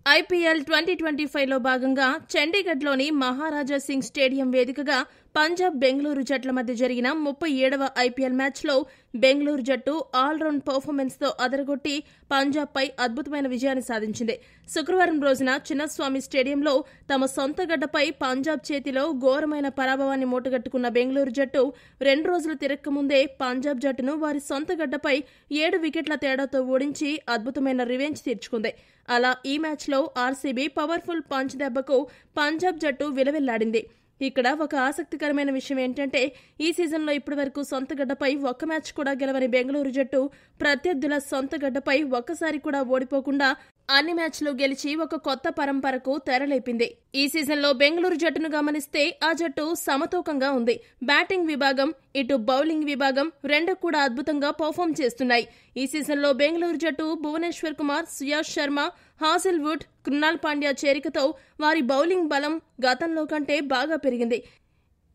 IPL 2025లో భాగంగా చండీగఢ్లోని మహారాజా Singh stadium వేదికగా పంజాబ్ బెంగళూరు జట్ల మధ్య జరిగిన 37వ ఐపీఎల్ మ్యాచ్లో బెంగళూరు జట్టు ఆల్రౌండ్ పర్ఫార్మెన్స్తో అదరగొట్టి పంజాబ్పై అద్భుతమైన విజయాన్ని సాధించింది. శుక్రవారం రోజున చిన్నస్వామి స్టేడియంలో తమ సొంత గడ్డపై పంజాబ్ చేతిలో ఘోరమైన పరాభవాన్ని మూటగట్టుకున్న బెంగళూరు జట్టు 2 రోజులు తిరక్కముందే పంజాబ్ జట్టును వారి సొంత గడ్డపై 7 వికెట్ల తేడాతో ఓడించి అద్భుతమైన రివెంజ్ తీర్చుకుంది. అలా ఈ మ్యాచ్లో ఆర్సీబీ పవర్ఫుల్ పంచ్ దెబ్బకు పంజాబ్ జట్టు విలవిల్లాడింది. ఇక్కడ ఒక ఆసక్తికరమైన విషయం ఏంటంటే ఈ సీజన్లో ఇప్పటివరకు సొంత గడ్డపై ఒక్క మ్యాచ్ కూడా గెలవని బెంగళూరు జట్టు ప్రత్యర్థుల సొంత గడ్డపై ఒక్కసారి కూడా ఓడిపోకుండా అన్ని మ్యాచ్లు గెలిచి ఒక కొత్త పరంపరకు తెరలేపింది. ఈ సీజన్లో బెంగళూరు జట్టును గమనిస్తే ఆ జట్టు సమతూకంగా ఉంది. బ్యాటింగ్ విభాగం, ఇటు బౌలింగ్ విభాగం రెండు కూడా అద్భుతంగా పర్ఫామ్ చేస్తున్నాయి. ఈ సీజన్లో బెంగళూరు జట్టు భువనేశ్వర్ కుమార్, సుయాష్ శర్మ, హాసిల్వుడ్, కృణాల్ పాండ్యా చేరికతో వారి బౌలింగ్ బలం గతంలో కంటే బాగా పెరిగింది.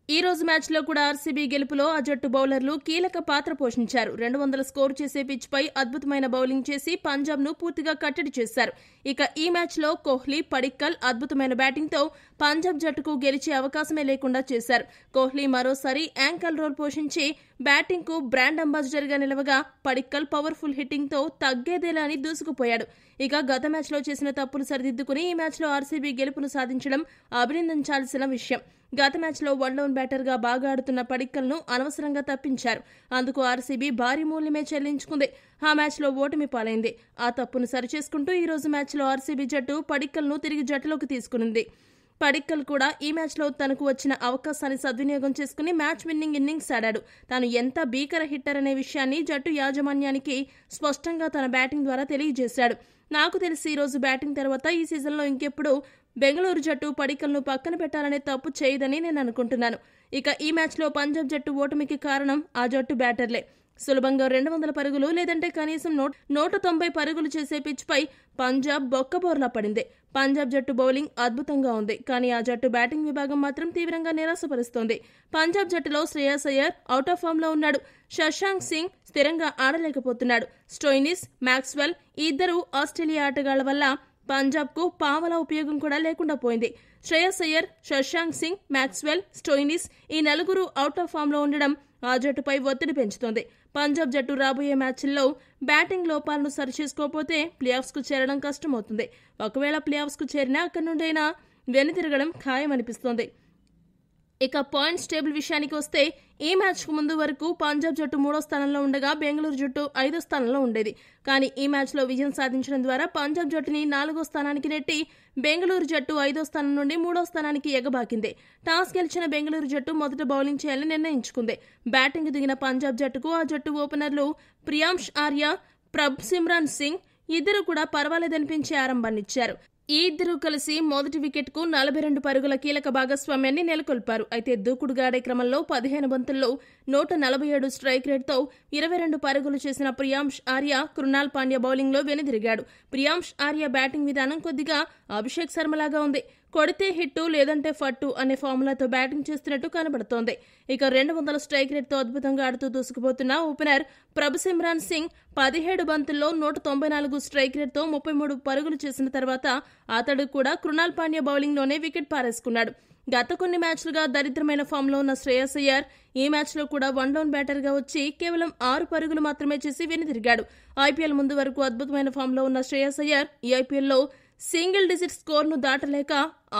ఈ రోజు మ్యాచ్లో కూడా ఆర్సీబీ గెలుపులో ఆ జట్టు బౌలర్లు కీలక పాత్ర పోషించారు. 200 స్కోరు చేసే పిచ్పై అద్భుతమైన బౌలింగ్ చేసి పంజాబ్ను పూర్తిగా కట్టడి చేశారు. ఇక ఈ మ్యాచ్లో కోహ్లీ, పడిక్కల్ అద్భుతమైన బ్యాటింగ్తో పంజాబ్ జట్టుకు గెలిచే అవకాశమే లేకుండా చేశారు. కోహ్లీ మరోసారి యాంకల్ రోల్ పోషించి బ్యాటింగ్కు బ్రాండ్ అంబాసిడర్గా నిలవగా పడిక్కల్ పవర్ఫుల్ హిట్టింగ్తో తగ్గేదేలా అని దూసుకుపోయాడు. ఇక గత మ్యాచ్లో చేసిన తప్పులు సరిదిద్దుకుని ఈ మ్యాచ్లో ఆర్సీబీ గెలుపును సాధించడం అభినందించాల్సిన విషయం. గత మ్యాచ్లో వన్ డౌన్ బ్యాటర్గా బాగా ఆడుతున్న పడిక్కల్ను అనవసరంగా తప్పించారు. అందుకు ఆర్సీబీ భారీ మూల్యమే చెల్లించుకుంది. ఆ మ్యాచ్లో ఓటమి పాలైంది. ఆ తప్పును సరిచేసుకుంటూ ఈ రోజు మ్యాచ్లో ఆర్సీబీ జట్టు పడిక్కల్ను తిరిగి జట్టులోకి తీసుకునింది. పడిక్కల్ కూడా ఈ మ్యాచ్లో తనకు వచ్చిన అవకాశాన్ని సద్వినియోగం చేసుకుని మ్యాచ్ విన్నింగ్ ఇన్నింగ్స్ ఆడాడు. తాను ఎంత భీకర హిట్టర్ అనే విషయాన్ని జట్టు యాజమాన్యానికి స్పష్టంగా తన బ్యాటింగ్ ద్వారా తెలియజేశాడు. నాకు తెలిసి ఈ రోజు బ్యాటింగ్ తర్వాత ఈ సీజన్లో ఇంకెప్పుడు బెంగళూరు జట్టు పడిక్కల్ను పక్కన పెట్టాలనే తప్పు చేయదని నేను అనుకుంటున్నాను. ఇక ఈ మ్యాచ్లో పంజాబ్ జట్టు ఓటమికి కారణం ఆ జట్టు బ్యాటర్లే. సులభంగా 200 పరుగులు లేదంటే కనీసం 190 పరుగులు చేసే పిచ్పై పంజాబ్ బొక్కబోర్లా పడింది. పంజాబ్ జట్టు బౌలింగ్ అద్భుతంగా ఉంది, కానీ ఆ జట్టు బ్యాటింగ్ విభాగం మాత్రం తీవ్రంగా నిరాశపరుస్తోంది. పంజాబ్ జట్టులో Shreyas Iyer out of form లో ఉన్నాడు. శశాంక్ సింగ్ స్థిరంగా ఆడలేకపోతున్నాడు. స్టోయినిస్, మాక్స్వెల్ ఈ ఇద్దరు ఆస్ట్రేలియా ఆటగాళ్ల వల్ల పంజాబ్కు పావలా ఉపయోగం కూడా లేకుండా పోయింది. శ్రేయాస్ అయ్యర్, శశాంక్ సింగ్, మాక్స్వెల్, స్టోయినిస్ ఈ నలుగురు అవుట్ ఆఫ్ ఫామ్ లో ఉండడం ఆ జట్టుపై ఒత్తిడి పెంచుతోంది. పంజాబ్ జట్టు రాబోయే మ్యాచ్ల్లో బ్యాటింగ్ లోపాలను సరిచేసుకోకపోతే ప్లేఆఫ్స్ కు చేరడం కష్టమవుతుంది. ఒకవేళ ప్లేఆఫ్స్ కు చేరినా అక్కడి నుండైనా వెనుతిరగడం ఖాయమనిపిస్తోంది. ఇక పాయింట్స్ టేబుల్ విషయానికి వస్తే ఈ మ్యాచ్ కు ముందు వరకు పంజాబ్ జట్టు 3వ స్థానంలో ఉండగా బెంగళూరు జట్టు 5వ స్థానంలో ఉండేది. కానీ ఈ మ్యాచ్లో విజయం సాధించడం ద్వారా పంజాబ్ జట్టుని 4వ స్థానానికి నెట్టి బెంగళూరు జట్టు 5వ స్థానం నుండి 3వ స్థానానికి ఎగబాకింది. టాస్ గెలిచిన బెంగళూరు జట్టు మొదట బౌలింగ్ చేయాలని నిర్ణయించుకుంది. బ్యాటింగ్ దిగిన పంజాబ్ జట్టుకు ఆ జట్టు ఓపెనర్లు ప్రియాంష్ ఆర్య, ప్రభ్సిమ్రాన్ సింగ్ ఇద్దరు కూడా పర్వాలేదనిపించే ఆరంభాన్నిచ్చారు. ఈ ఇద్దరూ కలిసి మొదటి వికెట్కు 42 పరుగుల కీలక భాగస్వామ్యాన్ని నెలకొల్పారు. అయితే దూకుడుగా ఆడే క్రమంలో 15 బంతుల్లో 147 స్ట్రైక్ రేట్తో 22 పరుగులు చేసిన ప్రియాంష్ ఆర్య, కృణాల్ పాండ్యా బౌలింగ్లో వెనుదిరిగాడు. ప్రియాంష్ ఆర్య బ్యాటింగ్ విధానం కొద్దిగా అభిషేక్ శర్మలాగా ఉంది. కొడితే హిట్టు లేదంటే ఫట్టు అనే ఫార్ములాతో బ్యాటింగ్ చేస్తున్నట్టు కనబడుతోంది. ఇక 200 స్ట్రైక్ రేట్తో అద్భుతంగా ఆడుతూ దూసుకుపోతున్న ఓపెనర్ ప్రభ్సిమ్రాన్ సింగ్ 17 బంతుల్లో 194 స్ట్రైక్ రేట్తో 33 పరుగులు చేసిన తర్వాత అతడు కూడా కృణాల్ పాండ్యా బౌలింగ్లోనే వికెట్ పారేసుకున్నాడు. గత కొన్ని మ్యాచ్లుగా దరిద్రమైన ఫామ్లో ఉన్న శ్రేయాస్ అయ్యర్ ఈ మ్యాచ్లో కూడా వన్ డౌన్ బ్యాటర్గా వచ్చి కేవలం 6 పరుగులు మాత్రమే చేసి వెనుదిరిగాడు. ఐపీఎల్ ముందు వరకు అద్భుతమైన ఫామ్లో ఉన్న శ్రేయాస్ అయ్యర్ ఈ ఐపీఎల్లో సింగిల్ డిజిట్ స్కోర్ను దాటలేక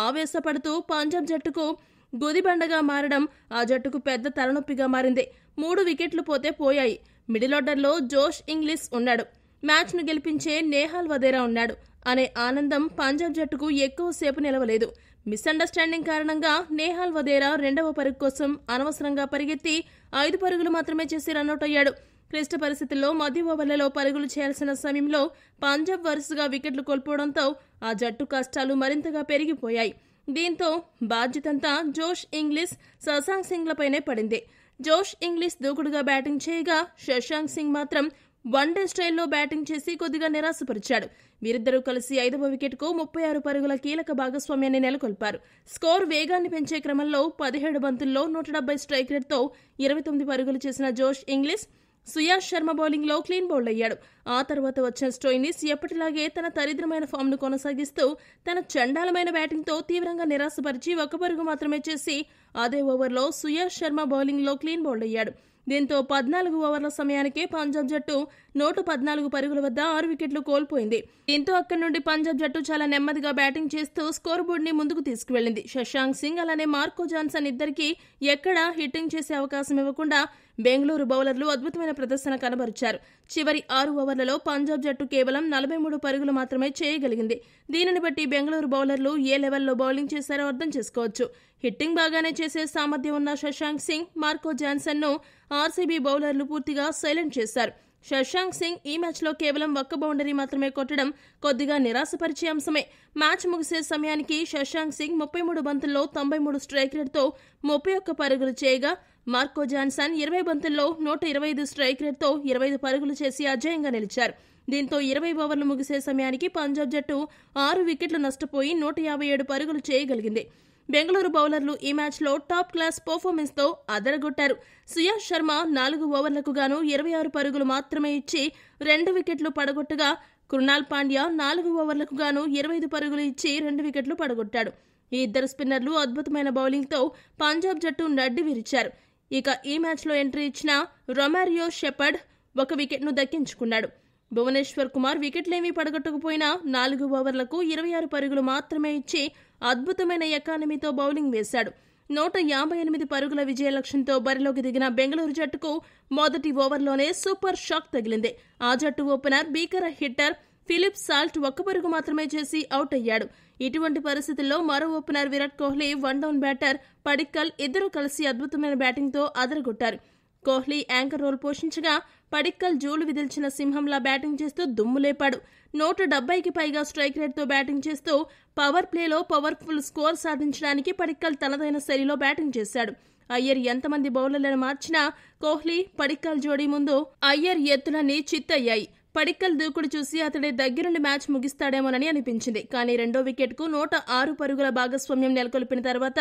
ఆవేశపడుతూ పంజాబ్ జట్టుకు గుదిబండగా మారడం ఆ జట్టుకు పెద్ద తలనొప్పిగా మారింది. 3 వికెట్లు పోతే పోయాయి. మిడిల్ ఆర్డర్లో జోష్ ఇంగ్లీష్ ఉన్నాడు. మ్యాచ్ను గెలిపించే నేహాల్ వదేరా ఉన్నాడు అనే ఆనందం పంజాబ్ జట్టుకు ఎక్కువసేపు నిలవలేదు. మిస్అండర్స్టాండింగ్ కారణంగా నేహాల్ వదేరా 2వ పరుగు కోసం అనవసరంగా పరిగెత్తి 5 పరుగులు మాత్రమే చేసి రన్అట్ అయ్యాడు. క్లిష్ట పరిస్థితుల్లో మధ్య ఓవర్లలో పరుగులు చేయాల్సిన సమయంలో పంజాబ్ వరుసగా వికెట్లు కోల్పోవడంతో ఆ జట్టు కష్టాలు మరింతగా పెరిగిపోయాయి. దీంతో బాధ్యతంతా జోష్ ఇంగ్లీష్, శశాంక్ సింగ్లపైనే పడింది. జోష్ ఇంగ్లీష్ దూకుడుగా బ్యాటింగ్ చేయగా శశాంక్ సింగ్ మాత్రం వన్డే స్టైల్లో బ్యాటింగ్ చేసి కొద్దిగా నిరాశపరిచాడు. వీరిద్దరూ కలిసి 5వ వికెట్కు 36 పరుగుల కీలక భాగస్వామ్యాన్ని నెలకొల్పారు. స్కోర్ వేగాన్ని పెంచే క్రమంలో 17 బంతుల్లో 170 స్ట్రైక్ రేట్తో 29 పరుగులు చేసిన జోష్ ఇంగ్లీష్ సుయాష్ శర్మ బౌలింగ్లో క్లీన్ బౌల్డ్ అయ్యాడు. ఆ తర్వాత వచ్చిన స్టోయినిస్ ఎప్పటిలాగే తన దరిద్రమైన ఫామ్ను కొనసాగిస్తూ తన చండాలమైన బ్యాటింగ్తో తీవ్రంగా నిరాశపరిచి 1 పరుగు మాత్రమే చేసి అదే ఓవర్లో సుయాష్ శర్మ బౌలింగ్లో క్లీన్ బౌల్డ్ అయ్యాడు. దీంతో 14 ఓవర్ల సమయానికే పంజాబ్ జట్టు 114 పరుగుల వద్ద 6 వికెట్లు కోల్పోయింది. దీంతో అక్కడి నుండి పంజాబ్ జట్టు చాలా నెమ్మదిగా బ్యాటింగ్ చేస్తూ స్కోర్ బోర్డ్ ని ముందుకు తీసుకువెళ్లింది. శశాంక్ సింగ్ అలానే మార్కో జాన్సన్ ఇద్దరికీ ఎక్కడా హిట్టింగ్ చేసే అవకాశం ఇవ్వకుండా బెంగళూరు బౌలర్లు అద్భుతమైన ప్రదర్శన కనబరిచారు. చివరి 6 ఓవర్లలో పంజాబ్ జట్టు కేవలం 43 పరుగులు మాత్రమే చేయగలిగింది. దీనిని బట్టి బెంగళూరు బౌలర్లు ఏ లెవెల్లో బౌలింగ్ చేశారో అర్థం చేసుకోవచ్చు. హిట్టింగ్ బాగానే చేసే సామర్థ్యం ఉన్న శశాంక్ సింగ్, మార్కో జాన్సన్ ను ఆర్సీబీ బౌలర్లు పూర్తిగా సైలెంట్ చేశారు. శశాంక్ సింగ్ ఈ మ్యాచ్లో కేవలం 1 బౌండరీ మాత్రమే కొట్టడం కొద్దిగా నిరాశపరిచే అంశమే. మ్యాచ్ ముగిసే సమయానికి శశాంక్ సింగ్ 33 బంతుల్లో 93 స్ట్రైక్ రేట్తో 31 పరుగులు చేయగా, మార్కో జాన్సన్ 20 బంతుల్లో 125 స్ట్రైక్ రేట్తో 25 పరుగులు చేసి అజేయంగా నిలిచారు. దీంతో 20 ఓవర్లు ముగిసే సమయానికి పంజాబ్ జట్టు 6 వికెట్లు నష్టపోయి 157 పరుగులు చేయగలిగింది. బెంగళూరు బౌలర్లు ఈ మ్యాచ్లో టాప్ క్లాస్ పర్ఫార్మెన్స్ తో అదరగొట్టారు. సుయాష్ శర్మ 4 ఓవర్లకు గాను 26 పరుగులు మాత్రమే ఇచ్చి 2 వికెట్లు పడగొట్టగా, కృణాల్ పాండ్యా 4 ఓవర్లకు గాను 25 పరుగులు ఇచ్చి 2 వికెట్లు పడగొట్టాడు. ఈ ఇద్దరు స్పిన్నర్లు అద్భుతమైన బౌలింగ్తో పంజాబ్ జట్టు నడ్డి విరిచారు. ఇక ఈ మ్యాచ్లో ఎంట్రీ ఇచ్చిన రొమారియో షెపర్డ్ 1 వికెట్ను దక్కించుకున్నాడు. భువనేశ్వర్ కుమార్ వికెట్లేమీ పడగొట్టకపోయినా 4 ఓవర్లకు 26 పరుగులు మాత్రమే ఇచ్చి అద్భుతమైన ఎకానమీతో బౌలింగ్ వేశాడు. 158 పరుగుల విజయ లక్ష్యంతో బరిలోకి దిగిన బెంగళూరు జట్టుకు మొదటి ఓవర్లోనే సూపర్ షాక్ తగిలింది. ఆ జట్టు ఓపెనర్ భీకర హిట్టర్ ఫిలిప్ సాల్ట్ 1 పరుగు మాత్రమే చేసి అవుట్ అయ్యాడు. ఇటువంటి పరిస్థితుల్లో మరో opener Virat Kohli, 1 down batter Padikkal ఇద్దరూ కలిసి అద్భుతమైన బ్యాటింగ్తో అదరగొట్టారు. కోహ్లీ యాంకర్ రోల్ పోషించగా, పడిక్కల్ జూలు విదిల్చిన సింహంలా బ్యాటింగ్ చేస్తూ దుమ్ములేపాడు. 170కి పైగా స్ట్రైక్ రేట్తో బ్యాటింగ్ చేస్తూ పవర్ ప్లేలో పవర్ఫుల్ స్కోర్ సాధించడానికి పడిక్కల్ తనదైన శైలిలో బ్యాటింగ్ చేశాడు. అయ్యర్ ఎంతమంది బౌలర్లను మార్చినా కోహ్లీ, పడిక్కల్ జోడీ ముందు అయ్యర్ ఎత్తులన్నీ చిత్తయ్యాయి. పడిక్కల్ దూకుడు చూసి అతడి దగ్గరుండి మ్యాచ్ ముగిస్తాడేమోనని అనిపించింది. కానీ 2వ వికెట్కు 106 పరుగుల భాగస్వామ్యం నెలకొల్పిన తర్వాత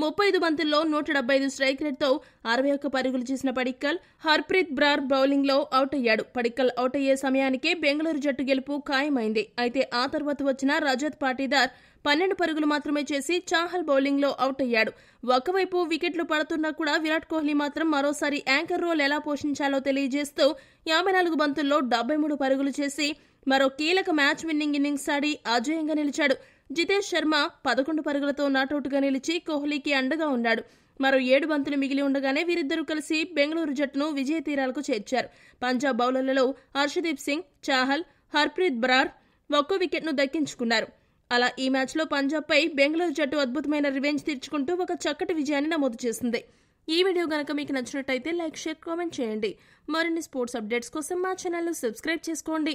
35 బంతుల్లో 175 స్ట్రైక్ రేట్తో 61 పరుగులు చేసిన పడిక్కల్ హర్ప్రీత్ బ్రార్ బౌలింగ్లో అవుట్ అయ్యాడు. పడిక్కల్ అవుట్ అయ్యే సమయానికే బెంగళూరు జట్టు గెలుపు ఖాయమైంది. అయితే ఆ తర్వాత వచ్చిన రజత్ పాటీదార్ 12 పరుగులు మాత్రమే చేసి చాహల్ బౌలింగ్లో అవుట్ అయ్యాడు. ఒకవైపు వికెట్లు పడుతున్నా కూడా విరాట్ కోహ్లీ మాత్రం మరోసారి యాంకర్ రోల్ ఎలా పోషించాలో తెలియజేస్తూ 54 బంతుల్లో 73 పరుగులు చేసి మరో కీలక మ్యాచ్ విన్నింగ్ ఇన్నింగ్స్ ఆడి అజేయంగా నిలిచాడు. జితేష్ శర్మ 11 పరుగులతో నాటౌట్గా నిలిచి కోహ్లీకి అండగా ఉన్నాడు. మరో 7 బంతులు మిగిలి ఉండగానే వీరిద్దరూ కలిసి బెంగళూరు జట్టును విజయ తీరాలకు చేర్చారు. పంజాబ్ బౌలర్లలో హర్షదీప్ సింగ్, చాహల్, హర్ప్రీత్ బ్రార్ 1 వికెట్ను దక్కించుకున్నారు. అలా ఈ మ్యాచ్లో పంజాబ్పై బెంగళూరు జట్టు అద్భుతమైన రివెంజ్ తీర్చుకుంటూ ఒక చక్కటి విజయాన్ని నమోదు చేసింది. ఈ వీడియో గనక మీకు నచ్చినట్టయితే లైక్, షేర్, కామెంట్ చేయండి. మరిన్ని స్పోర్ట్స్ అప్డేట్స్ కోసం మా ఛానల్ను సబ్స్క్రైబ్ చేసుకోండి.